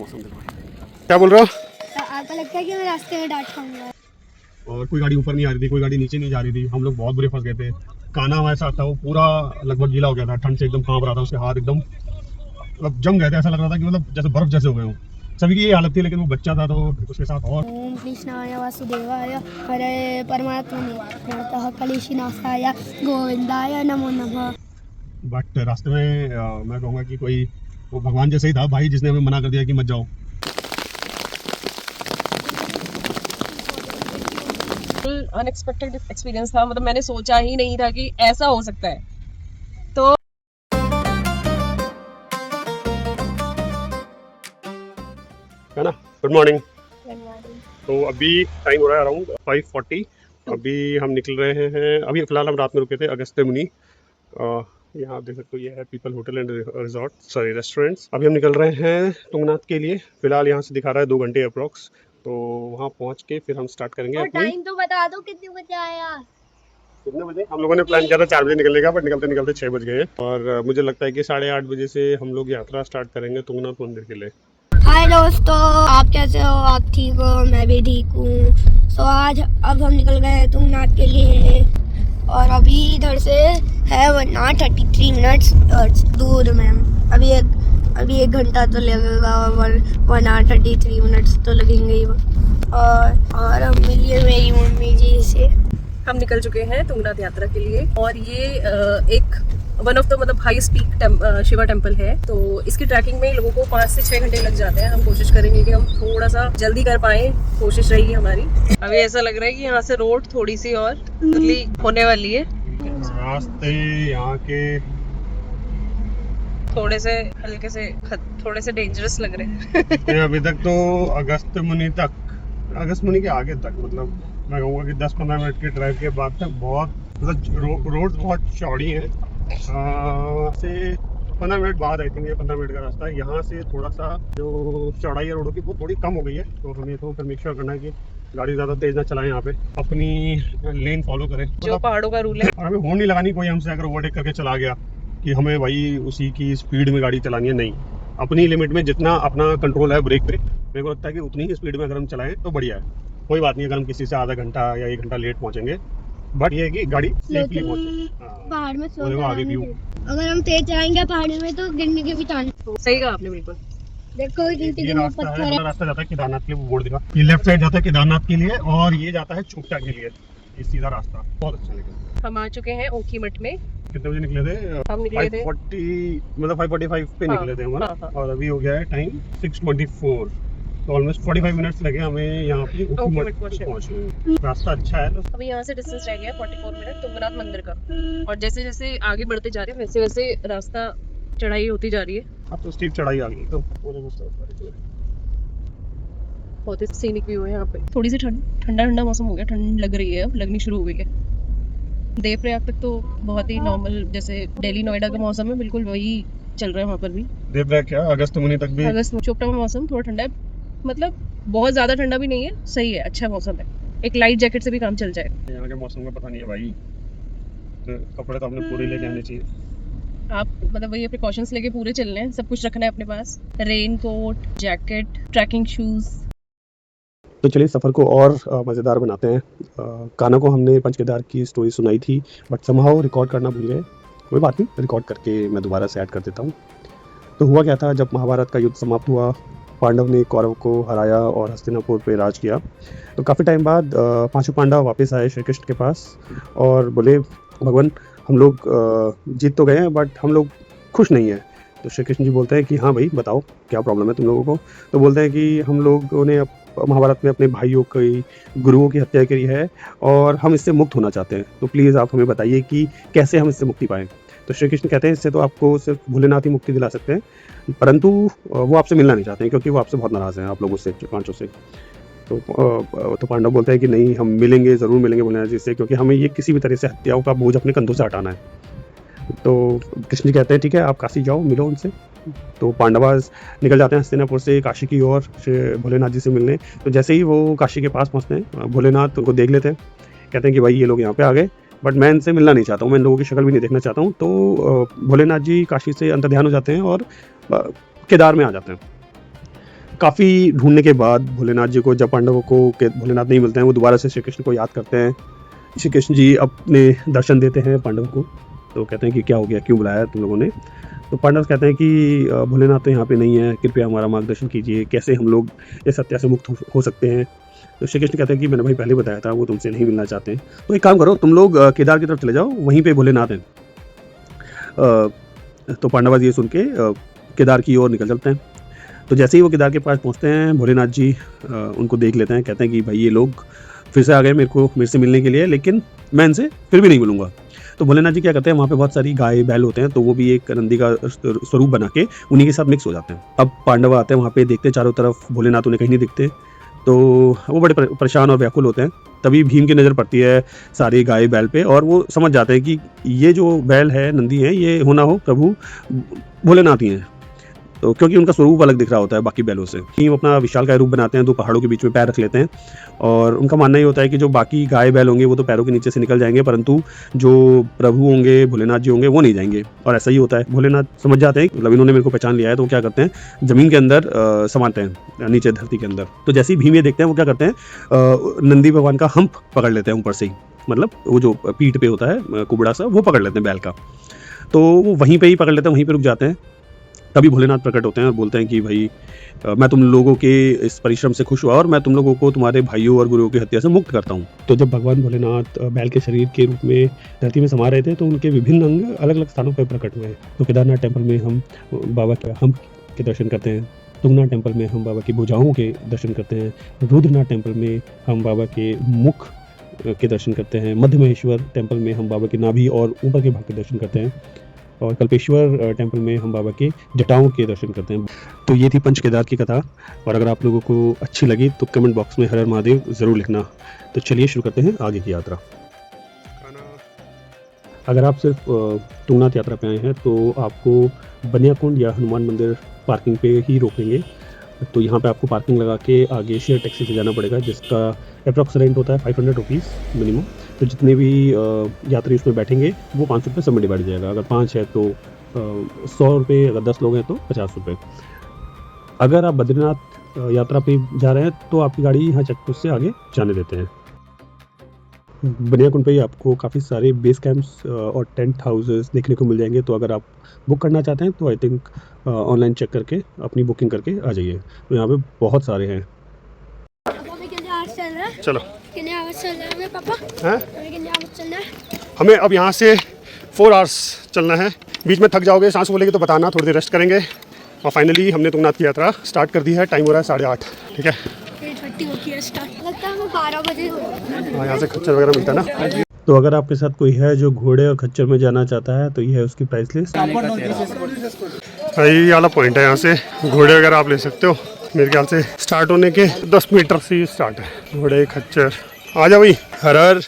मौसम देखो। क्या बोल रहे हो? आपको लगता है कि मैं रास्ते में डांट खाऊंगा? और कोई गाड़ी ऊपर नहीं आ रही थी, कोई गाड़ी नीचे नहीं जा रही थी। हम लोग बहुत बुरे फंस गए थे। काना ऐसा था, वो पूरा लगभग गीला हो गया था, ठंड से एकदम कांप रहा था, उसके हाथ एकदम मतलब जम गए थे। ऐसा लग रहा था कि मतलब जैसे बर्फ जैसे हो गए हो। सभी की ये हालत थी, लेकिन वो बच्चा था तो उसके साथ और। ओम कृष्णाय वासुदेवाय हरे परमात्मने नमः कलेशिनाशाय गोविंदाय नमो नमः। बट रास्ते में मैं कहूँगा कि कोई वो भगवान जैसे ही था भाई, जिसने हमें मना कर दिया कि मत जाओ। अनएक्सपेक्टेड एक्सपीरियंस था, मतलब मैंने सोचा ही नहीं था कि ऐसा हो सकता है। तो है ना। Good morning. तो अभी टाइम हो रहा है अराउंड 5:40। अभी हम निकल रहे हैं। अभी फिलहाल हम रात में रुके थे अगस्त्य मुनि। यहाँ आप देख सकते हो, ये है people hotel and resort, sorry restaurants. अभी हम निकल रहे हैं तुंगनाथ के लिए। फिलहाल यहाँ से दिखा रहा है 2 घंटे अप्रोक्स। तो वहाँ पहुँच के फिर हम स्टार्ट करेंगे और अपनी। टाइम तो बता दो कितने बजे आया? कितने बजे हम लोगों ने प्लान किया था? 4 बजे निकलने का, बट निकलते निकलते 6 बज गए। और मुझे लगता है कि 8:30 बजे से हम लोग यात्रा स्टार्ट करेंगे तुंगनाथ मंदिर के लिए। हाय दोस्तों, आप कैसे हो? आप ठीक हो? मैं भी ठीक हूँ। सो आज अब हम निकल गए हैं तुंगनाथ के लिए और अभी इधर से है 1 hour 33 minutes दूर में। अभी 1 घंटा तो लगेगा और 1 hour 33 minutes तो लगेंगे ही। और हम मिलिए मेरी मम्मी जी से। हम निकल चुके हैं तुंगनाथ यात्रा के लिए और ये एक वन ऑफ द मतलब हाईएस्ट पीक शिवा टेम्पल है। तो इसकी ट्रैकिंग में लोगों को 5 से 6 घंटे लग जाते हैं। हम कोशिश करेंगे कि हम थोड़ा सा जल्दी कर पाए, कोशिश रहेगी हमारी। अभी ऐसा लग रहा है कि यहाँ से रोड थोड़ी सी और पतली होने वाली है। रास्ते यहाँ के थोड़े से हल्के से थोड़े से डेंजरस लग रहे हैं। अभी तक तो अगस्त्य मुनि के आगे तक, मतलब मैं कहूँगा कि 10-15 मिनट के ड्राइव के बाद तक बहुत मतलब रोड बहुत चौड़ी है। से 15 मिनट बाद आई थिंक ये 15 मिनट का रास्ता है। यहाँ से थोड़ा सा जो चौड़ाई है रोडों की वो थोड़ी कम हो गई है। तो हमें तो फिर मेक श्योर करना है कि गाड़ी ज़्यादा तेज ना चलाएं, यहाँ पे अपनी लेन फॉलो करें, जो पहाड़ों का रूल है। और हमें हॉर्न नहीं लगानी कोई हमसे अगर ओवरटेक करके चला गया कि हमें भाई उसी की स्पीड में गाड़ी चलानी है। नहीं, अपनी लिमिट में जितना अपना कंट्रोल है ब्रेक पे, मेरे को लगता है कि उतनी ही स्पीड में अगर हम चलाएं तो बढ़िया है। कोई बात नहीं अगर हम किसी से आधा घंटा या 1 घंटा लेट पहुंचेंगे, बट ये है कि गाड़ी सेफली पहुंचे। पहाड़ में स्लो आगे व्यू, अगर हम तेज चलाएंगे पहाड़ी में तो गिरने के भी चांस। सही कहा आपने बिल्कुल। देखो ये रास्ता है, वाला रास्ता जाता है केदारनाथ के लिए, वो बोर्ड दिखा। ये लेफ्ट साइड जाता है केदारनाथ के लिए और ये जाता है चोपटा के लिए। ये सीधा रास्ता बहुत अच्छा लगा। हम आ चुके हैं ओखी मठ में। कितने बजे निकले थे? हम निकले थे 5:40 मतलब 5:45 पे निकले थे हम, हाँ, हाँ। और अभी हो गया है टाइम 6:24। तो ऑलमोस्ट 45 मिनट्स लगे हमें यहाँ पे ओखी मठ पहुँचने। रास्ता अच्छा है। अभी यहाँ से डिस्टेंस रह गया 44 मिनट तुंगनाथ मंदिर का। और जैसे जैसे आगे बढ़ते जा रहे हैं वैसे वैसे रास्ता चढ़ाई होती जा रही है। अब तो स्टीप चढ़ाई आ गई तो बहुत ही सीनिक व्यू है यहाँ पे। थोड़ी सी ठंडा ठंडा मौसम हो गया, ठंड लग रही है, अब लगनी शुरू हो गई है। देवप्रयाग तक तो बहुत ही नॉर्मल, जैसे दिल्ली नोएडा का मौसम है, बिल्कुल वही चल रहा है वहाँ पर भी। देवप्रयाग क्या अगस्त मुनि तक भी? अगस्त चोपटा में मौसम थोड़ा ठंडा है, मतलब बहुत ज्यादा ठंडा भी नहीं है, सही है, अच्छा मौसम है। एक लाइट जैकेट से भी काम चल जाएगा। यहाँ के मौसम का पता नहीं है भाई, तो कपड़े तो अपने पूरे लेके आने चाहिए। आप मतलब वही प्रिकॉशंस लेके पूरे चलने हैं, सब कुछ रखना है अपने पास, raincoat, jacket, trekking shoes. तो चलिए सफ़र को और मज़ेदार बनाते हैं। कान्हा को हमने पंचकेदार की स्टोरी सुनाई थी, बट समहाउ रिकॉर्ड करना भूल गए। कोई बात नहीं, रिकॉर्ड करके मैं दोबारा से ऐड कर देता हूँ। तो हुआ क्या था, जब महाभारत का युद्ध समाप्त हुआ, पांडव ने कौरव को हराया और हस्तिनापुर पे राज किया। तो काफ़ी टाइम बाद 5 पांडव वापस आए श्री कृष्ण के पास और बोले, भगवान हम लोग जीत तो गए हैं बट हम लोग खुश नहीं हैं। तो श्री कृष्ण जी बोलते हैं कि हाँ भाई बताओ क्या प्रॉब्लम है तुम लोगों को। तो बोलते हैं कि हम लोगों ने महाभारत में अपने भाइयों की, गुरुओं की हत्या करी है और हम इससे मुक्त होना चाहते हैं। तो प्लीज़ आप हमें बताइए कि कैसे हम इससे मुक्ति पाएँ। तो श्री कृष्ण कहते हैं इससे तो आपको सिर्फ भोलेनाथ ही मुक्ति दिला सकते हैं, परंतु वो आपसे मिलना नहीं चाहते हैं क्योंकि वो आपसे बहुत नाराज़ हैं आप लोगों से, पांचों से। तो पांडव बोलते हैं कि नहीं, हम मिलेंगे, ज़रूर मिलेंगे भोलेनाथ जी से, क्योंकि हमें ये किसी भी तरह से हत्याओं का बोझ अपने कंधों से हटाना है। तो कृष्ण जी कहते हैं ठीक है, आप काशी जाओ, मिलो उनसे। तो पांडवास निकल जाते हैं हस्तिनापुर से काशी की ओर भोलेनाथ जी से मिलने। तो जैसे ही वो काशी के पास पहुँचते हैं, भोलेनाथ उनको देख लेते हैं, कहते हैं कि भाई ये लोग यहाँ पे आ गए, बट मैं इनसे मिलना नहीं चाहता हूँ, मैं इन लोगों की शक्ल भी नहीं देखना चाहता हूँ। तो भोलेनाथ जी काशी से अंतर्ध्यान हो जाते हैं और केदार में आ जाते हैं। काफ़ी ढूंढने के बाद भोलेनाथ जी को, जब पांडवों को के भोलेनाथ नहीं मिलते हैं, वो दोबारा से श्री कृष्ण को याद करते हैं। श्री कृष्ण जी अपने दर्शन देते हैं पांडव को, तो कहते हैं कि क्या हो गया, क्यों बुलाया तुम लोगों ने। तो पांडव कहते हैं कि भोलेनाथ तो यहाँ पे नहीं है, कृपया हमारा मार्गदर्शन कीजिए, कैसे हम लोग इस हत्या से मुक्त हो सकते हैं। तो श्री कृष्ण कहते हैं कि मैंने भाई पहले बताया था, वो तुमसे नहीं मिलना चाहते हैं, तो एक काम करो, तुम लोग केदार की तरफ चले जाओ, वहीं पे भोलेनाथ हैं। तो पांडव ये सुन के केदार की ओर निकल चलते हैं। तो जैसे ही वो केदार के पास पहुँचते हैं, भोलेनाथ जी उनको देख लेते हैं, कहते हैं कि भाई ये लोग फिर से आ गए मेरे से मिलने के लिए, लेकिन मैं इनसे फिर भी नहीं मिलूंगा। तो भोलेनाथ जी क्या करते हैं, वहाँ पे बहुत सारी गाय बैल होते हैं, तो वो भी एक नंदी का स्वरूप बना के उन्हीं के साथ मिक्स हो जाते हैं। अब पांडव आते हैं, वहाँ पे देखते हैं चारों तरफ, भोलेनाथ उन्हें कहीं नहीं दिखते, तो वो बड़े परेशान और व्याकुल होते हैं। तभी भीम की नज़र पड़ती है सारी गाय बैल पे, और वो समझ जाते हैं कि ये जो बैल है, नंदी है, ये होना हो प्रभु भोलेनाथ ही हैं। तो क्योंकि उनका स्वरूप अलग दिख रहा होता है बाकी बैलों से। भीम अपना विशालकाय रूप बनाते हैं, 2 पहाड़ों के बीच में पैर रख लेते हैं, और उनका मानना ये होता है कि जो बाकी गाय बैल होंगे वो तो पैरों के नीचे से निकल जाएंगे, परंतु जो प्रभु होंगे, भोलेनाथ जी होंगे, वो नहीं जाएंगे। और ऐसा ही होता है। भोलेनाथ समझ जाते हैं, मतलब इन्होंने मेरे को पहचान लिया है, तो वो क्या करते हैं, ज़मीन के अंदर समाते हैं, नीचे धरती के अंदर। तो जैसे ही भीम ये देखते हैं, वो क्या करते हैं, नंदी भगवान का हम्प पकड़ लेते हैं ऊपर से ही, मतलब वो जो पीठ पे होता है कुबड़ा सा, वो पकड़ लेते हैं बैल का। तो वो वहीं पे ही पकड़ लेते हैं, वहीं पे रुक जाते हैं। तभी भोलेनाथ प्रकट होते हैं और बोलते हैं कि भाई मैं तुम लोगों के इस परिश्रम से खुश हुआ, और मैं तुम लोगों को तुम्हारे भाइयों और गुरुओं की हत्या से मुक्त करता हूँ। तो जब भगवान भोलेनाथ बैल के शरीर के रूप में धरती में समा रहे थे, तो उनके विभिन्न अंग अलग अलग स्थानों पर प्रकट हुए। तो केदारनाथ टेम्पल में हम बाबा के हम्प के दर्शन करते हैं, तुंगनाथ टेम्पल में हम बाबा की भुजाओं के दर्शन करते हैं, रुद्रनाथ टेम्पल में हम बाबा के मुख के दर्शन करते हैं, मध्य महेश्वर टेम्पल में हम बाबा के नाभि और ऊपर के भाग के दर्शन करते हैं, और कल्पेश्वर टेम्पल में हम बाबा के जटाओं के दर्शन करते हैं। तो ये थी पंच केदार की कथा, और अगर आप लोगों को अच्छी लगी तो कमेंट बॉक्स में हर हर महादेव ज़रूर लिखना। तो चलिए शुरू करते हैं आगे की यात्रा। अगर आप सिर्फ तुंगनाथ यात्रा पे आए हैं, तो आपको बनियाकुंड या हनुमान मंदिर पार्किंग पे ही रोकेंगे। तो यहाँ पे आपको पार्किंग लगा के आगे शेयर टैक्सी से जाना पड़ेगा, जिसका अप्रॉक्स रेंट होता है 500 रुपीज़ मिनिमम। तो जितने भी यात्री उसमें बैठेंगे वो 500 रुपये सब में डिवाइड जाएगा। अगर 5 है तो 100 रुपये, अगर 10 लोग हैं तो 50 रुपये। अगर आप बद्रीनाथ यात्रा पे जा रहे हैं तो आपकी गाड़ी यहाँ चेकपोस्ट से आगे जाने देते हैं। बनियाकुंड पे ही आपको काफ़ी सारे बेस कैंप्स और टेंट हाउसेस देखने को मिल जाएंगे। तो अगर आप बुक करना चाहते हैं तो आई थिंक ऑनलाइन चेक करके अपनी बुकिंग करके आ जाइए। तो यहाँ पे बहुत सारे हैं। चलो हमें अब यहाँ से 4 आवर्स चलना है। बीच में थक जाओगे, सांस बोलेगी तो बताना, थोड़ी देर रेस्ट करेंगे। और फाइनली हमने तुंगनाथ की यात्रा स्टार्ट कर दी है। टाइम हो रहा है 8:30, ठीक है। 12 बजे हाँ, यहाँ से खच्चर वगैरह मिलता है ना। तो अगर आपके साथ कोई है जो घोड़े और खच्चर में जाना चाहता है तो ये है उसकी प्राइस लिस्ट। ये वाला पॉइंट है, यहाँ से घोड़े वगैरह आप ले सकते हो। मेरे ख्याल से स्टार्ट होने के 10 मीटर से ही स्टार्ट है। घोड़े खच्चर आ जाओ भाई। हर हर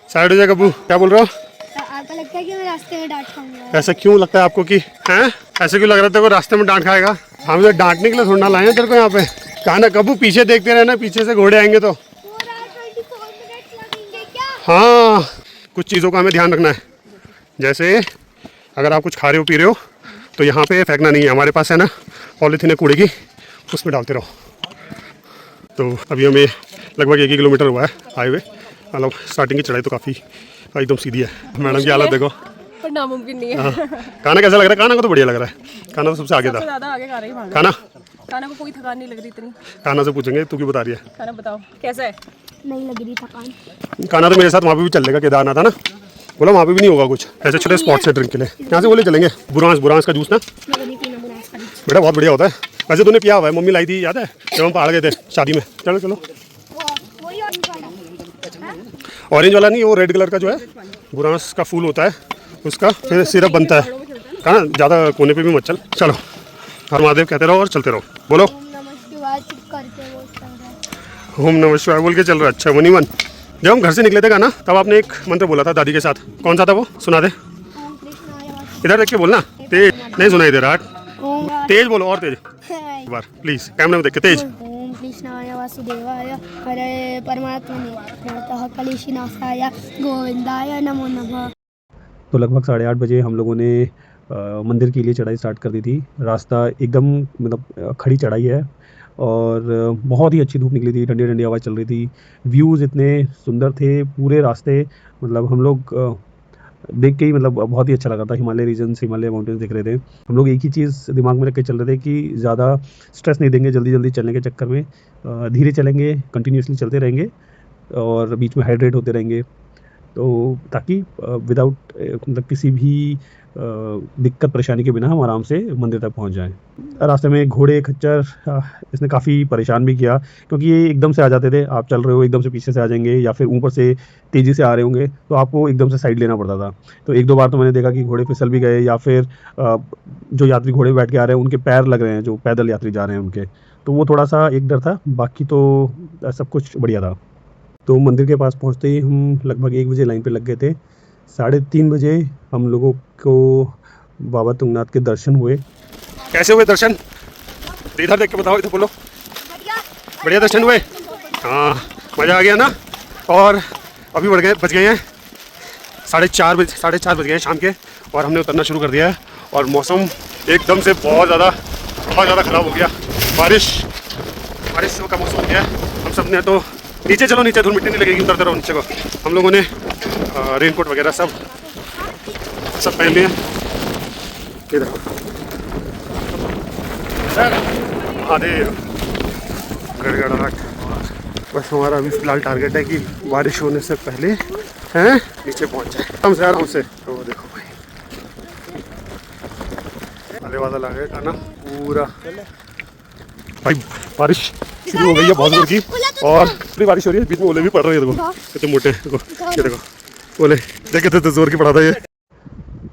साइड हो जाए। कबू क्या बोल रहे हो? आपको लगता है कि मैं रास्ते में डांट खाऊंगा? ऐसा क्यों लगता है आपको कि हैं? ऐसे क्यों लग रहा था वो रास्ते में डांट खाएगा? हम तो डांटने के लिए थोड़ा लाए हैं तेरे को यहाँ पे। कहा ना कबू पीछे देखते रहना, पीछे से घोड़े आएंगे तो। हाँ, कुछ चीज़ों का हमें ध्यान रखना है। जैसे अगर आप कुछ खा रहे हो पी रहे हो तो यहाँ पे फेंकना नहीं है। हमारे पास है ना पॉलीथीन है कूड़े की, उसमें डालते रहो। तो अभी हमें लगभग 1 किलोमीटर हुआ है हाईवे। मतलब स्टार्टिंग की चढ़ाई तो काफ़ी एकदम सीधी है। मैडम की हालत देखो, पर नामुमकिन नहीं है। हाँ। खाना कैसा लग रहा है? खाना को तो बढ़िया लग रहा है। खाना तो सबसे आगे था। ज़्यादा आगे खा रही हूँ। खाना को कोई थकान नहीं लग रही इतनी। खाना से पूछेंगे, तू क्यों बता रही है? खाना बताओ कैसा है? नहीं लग रही थकान। खाना तो मेरे साथ वहाँ पे भी चल लेगा, केदारनाथ है ना, बोला वहाँ पे भी नहीं होगा कुछ। ऐसे छोटे स्पॉट्स है ड्रिंक के लिए, यहाँ से बोले चलेंगे। बुरांस का जूस ना बेटा बहुत बढ़िया होता है। वैसे तूने पिया हुआ है, मम्मी लाई थी, याद है जब हम पहाड़ गए थे शादी में। चलो चलो, ऑरेंज वाला नहीं, वो रेड कलर का जो है बुरांस का फूल होता है, उसका फिर सिरप बनता है। कहा ना ज़्यादा कोने पे भी मत चल। चलो हर महादेव कहते रहो और चलते रहो। बोलो ओम नमः शिवाय बोल के चल रहा है। अच्छा 1 जब हम घर से निकले थे ना, तब आपने एक मंत्र बोला था दादी के साथ। कौन सा था वो? सुना दे। इधर देख के बोलना। तेज नहीं सुनाई दे रहा, तेज बोलो और तेज एक बार प्लीज, कैमरे में देख के तेज। ओम कृष्णाय वासुदेवाय हरे परमात्मने नमः कलेशनाशाय गोविंदाय नमो नमः। तो लगभग 8:30 बजे हम लोगों ने मंदिर के लिए चढ़ाई स्टार्ट कर दी थी। रास्ता एकदम मतलब खड़ी चढ़ाई है और बहुत ही अच्छी धूप निकली थी, ठंडी ठंडी हवा चल रही थी, व्यूज़ इतने सुंदर थे पूरे रास्ते। मतलब हम लोग देख के ही मतलब बहुत ही अच्छा लगा था। हिमालय रीजन्स, हिमालय माउंटेन्स दिख रहे थे। हम लोग एक ही चीज़ दिमाग में रख के चल रहे थे कि ज़्यादा स्ट्रेस नहीं देंगे जल्दी जल्दी चलने के चक्कर में, धीरे चलेंगे, कंटिन्यूसली चलते रहेंगे और बीच में हाइड्रेट होते रहेंगे, तो ताकि विदाउट मतलब किसी भी दिक्कत परेशानी के बिना हम आराम से मंदिर तक पहुंच जाएं। रास्ते में घोड़े, खच्चर, इसने काफ़ी परेशान भी किया क्योंकि ये एकदम से आ जाते थे। आप चल रहे हो, एकदम से पीछे से आ जाएंगे या फिर ऊपर से तेज़ी से आ रहे होंगे, तो आपको एकदम से साइड लेना पड़ता था। तो एक दो बार तो मैंने देखा कि घोड़े फिसल भी गए या फिर जो यात्री घोड़े पे बैठ के आ रहे हैं उनके पैर लग रहे हैं, जो पैदल यात्री जा रहे हैं उनके, तो वो थोड़ा सा एक डर था। बाकी तो सब कुछ बढ़िया था। तो मंदिर के पास पहुंचते ही हम लगभग 1 बजे लाइन पे लग गए थे। 3:30 बजे हम लोगों को बाबा तुंगनाथ के दर्शन हुए। कैसे हुए दर्शन? इधर देख के बताओ, इधर बोलो। बढ़िया दर्शन हुए? हाँ, मज़ा आ गया ना। और अभी बज गए हैं 4:30 बज गए हैं शाम के, और हमने उतरना शुरू कर दिया है। और मौसम एकदम से बहुत ज़्यादा ख़राब हो गया। बारिश का मौसम हो गया। हम सब ने तो नीचे चलो, नीचे धूल मिट्टी नहीं लगेगी, उतरते रहो नीचे को। हम लोगों ने रेनकोट वगैरह सब पहन लिए। इधर गड़गड़ाहट। बस हमारा अभी फ़िलहाल टारगेट है कि बारिश होने से पहले हैं नीचे पहुंच जाए आराम से। तो देखो भाई, आले वाला लगा है ना पूरा। भाई बारिश शुरू हो गई है बहुत जोर की, और पूरी बारिश हो रही है, बीच में ओले भी पड़ रहे हैं। देखो कितने मोटे, देखो ये देखो ओले, देखे तो जोर की पड़ा था ये।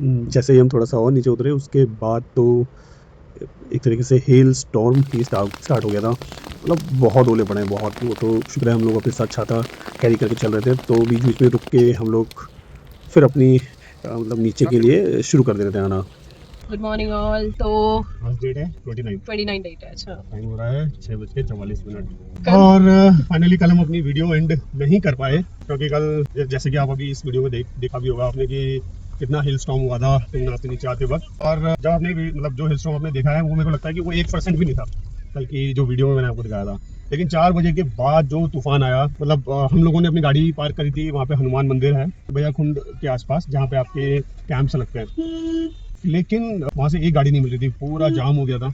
जैसे ही हम थोड़ा सा और नीचे उतरे उसके बाद तो एक तरीके से हेल स्टॉर्म ही स्टार्ट हो गया था। मतलब बहुत ओले पड़े, बहुत। वो तो शुक्र है हम लोग अपने साथ छाता कैरी करके चल रहे थे, तो बीच बीच में रुक के हम लोग फिर अपनी मतलब नीचे के लिए शुरू कर देते थे आना। Good morning all. तो आज डेट है 29 डेट है। अच्छा, टाइम हो रहा है 6:44। और फाइनली कल हम अपनी वीडियो एंड नहीं कर पाए क्योंकि कल जैसे कि आप अभी इस वीडियो में देखा भी होगा आपने कि कितना हिल स्टॉर्म हुआ था तुंगनाथ से नीचे आते वक्त। और जब आपने मतलब जो हिल स्टॉर्म आपने देखा है वो मेरे को लगता है कि वो 1% भी नहीं था कल की जो वीडियो में मैंने आपको दिखाया था। लेकिन 4 बजे के बाद जो तूफान आया, मतलब हम लोगों ने अपनी गाड़ी पार्क करी थी वहाँ पे हनुमान मंदिर है भैयाकुंड के आसपास, जहाँ पे आपके कैंप्स लगते हैं। लेकिन वहाँ से एक गाड़ी नहीं मिल रही थी, पूरा जाम हो गया था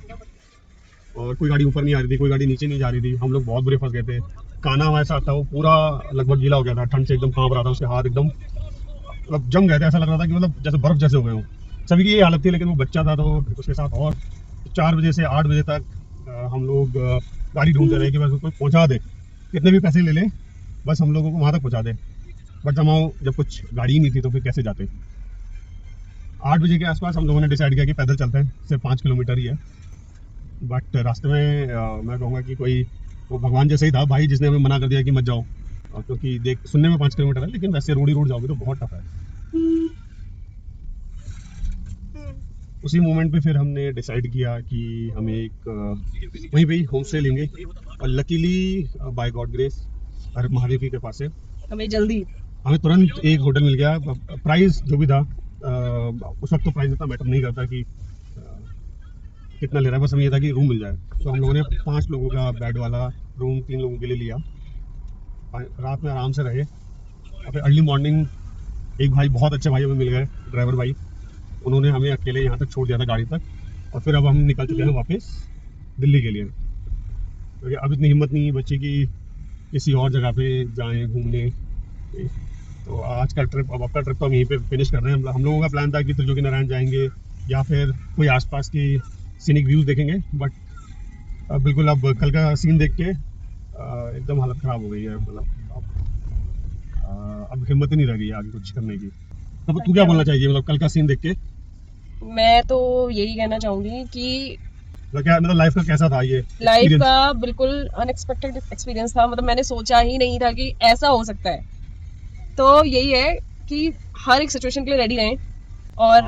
और कोई गाड़ी ऊपर नहीं आ रही थी, कोई गाड़ी नीचे नहीं जा रही थी। हम लोग बहुत बुरे फंस गए थे। काना हमारे साथ था, वो पूरा लगभग गीला हो गया था, ठंड से एकदम कांप रहा था, उसके हाथ एकदम मतलब जम गए थे। ऐसा लग रहा था कि मतलब जैसे बर्फ जैसे हो गए हो। सभी की ये हालत थी, लेकिन वो बच्चा था तो उसके साथ। और 4 बजे से 8 बजे तक हम लोग गाड़ी ढूंढते रहे कि बस कोई पहुँचा दे, कितने भी पैसे ले लें, बस हम लोगों को वहाँ तक पहुँचा दे। बट जब कुछ गाड़ी ही नहीं थी तो फिर कैसे जाते। 8 बजे के आसपास हम लोगों ने डिसाइड किया कि पैदल चलते हैं, सिर्फ 5 किलोमीटर ही है। बट रास्ते में मैं कहूँगा कि कोई वो भगवान जैसे ही था भाई, जिसने हमें मना कर दिया कि मत जाओ, क्योंकि सुनने में 5 किलोमीटर है, लेकिन वैसे रोड जाओगे तो बहुत टफ है। उसी मोमेंट पे फिर हमने डिसाइड किया कि हम एक वहीं पे ही होम स्टे लेंगे, और लकीली बाय गॉड ग्रेस हर महादेव की कृपा से हमें तुरंत एक होटल मिल गया। प्राइस जो भी था उस वक्त तो प्राइस इतना मैटर नहीं करता कि कितना ले रहा है, बस हमें ये था कि रूम मिल जाए। तो हम लोगों ने 5 लोगों का बेड वाला रूम 3 लोगों के लिए लिया। रात में आराम से रहे, और फिर अर्ली मॉर्निंग एक भाई, बहुत अच्छे भाई हमें मिल गए, ड्राइवर भाई, उन्होंने हमें अकेले यहाँ तक छोड़ दिया था गाड़ी तक। और फिर अब हम निकल चुके हैं वापस दिल्ली के लिए, क्योंकि अब इतनी हिम्मत नहीं है बच्चे की किसी और जगह पे जाएं घूमने। तो आज का ट्रिप, अब आपका ट्रिप तो हम यहीं पे फिनिश कर रहे हैं। हम लोगों का प्लान था कि त्रिलोकी नारायण जाएंगे या फिर कोई आसपास की सीनिक व्यूज़ देखेंगे, बट बिल्कुल अब कल का सीन देख के एकदम हालत ख़राब हो गई है। मतलब अब हिम्मत ही नहीं रह गई है आगे कुछ करने की। तो तू क्या बोलना चाहिए मतलब कल का सीन देख के? मैं तो यही कहना चाहूँगी कि क्या मतलब लाइफ का कैसा था ये? लाइफ का बिल्कुल अनएक्सपेक्टेड एक्सपीरियंस था। मतलब मैंने सोचा ही नहीं था कि ऐसा हो सकता है। तो यही है कि हर एक सिचुएशन के लिए रेडी रहें और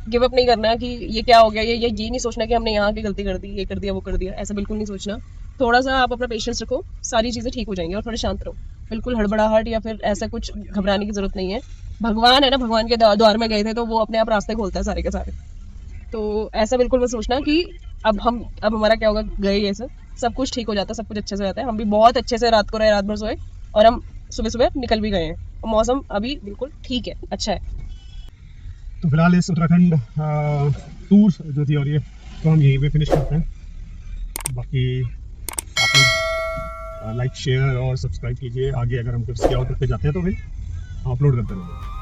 गिव अप नहीं करना कि ये क्या हो गया, ये नहीं सोचना कि हमने यहाँ की गलती कर दी, ये कर दिया, वो कर दिया, ऐसा बिल्कुल नहीं सोचना। थोड़ा सा आप अपना पेशेंस रखो, सारी चीज़ें ठीक हो जाएंगी, और थोड़े शांत रहो। बिल्कुल हड़बड़ाहट या फिर ऐसा कुछ घबराने की जरूरत नहीं है। भगवान है ना, भगवान के द्वार में गए थे तो वो अपने आप रास्ते खोलता है सारे के सारे। तो ऐसा बिल्कुल मत सोचना कि अब हमारा क्या होगा, गए ये सब कुछ ठीक हो जाता है, सब कुछ अच्छे से हो जाता है। हम भी बहुत अच्छे से रात को रहे, रात भर सोए, और हम सुबह सुबह निकल भी गए हैं। और मौसम अभी बिल्कुल ठीक है, अच्छा है। तो फिलहाल इस उत्तराखंड टूर जो थी और ये तो हम यहीं पे फिनिश करते हैं। बाकी आप लोग लाइक शेयर और सब्सक्राइब कीजिए। आगे अगर हम कुछ और करते जाते हैं तो फिर अपलोड करते रहेंगे।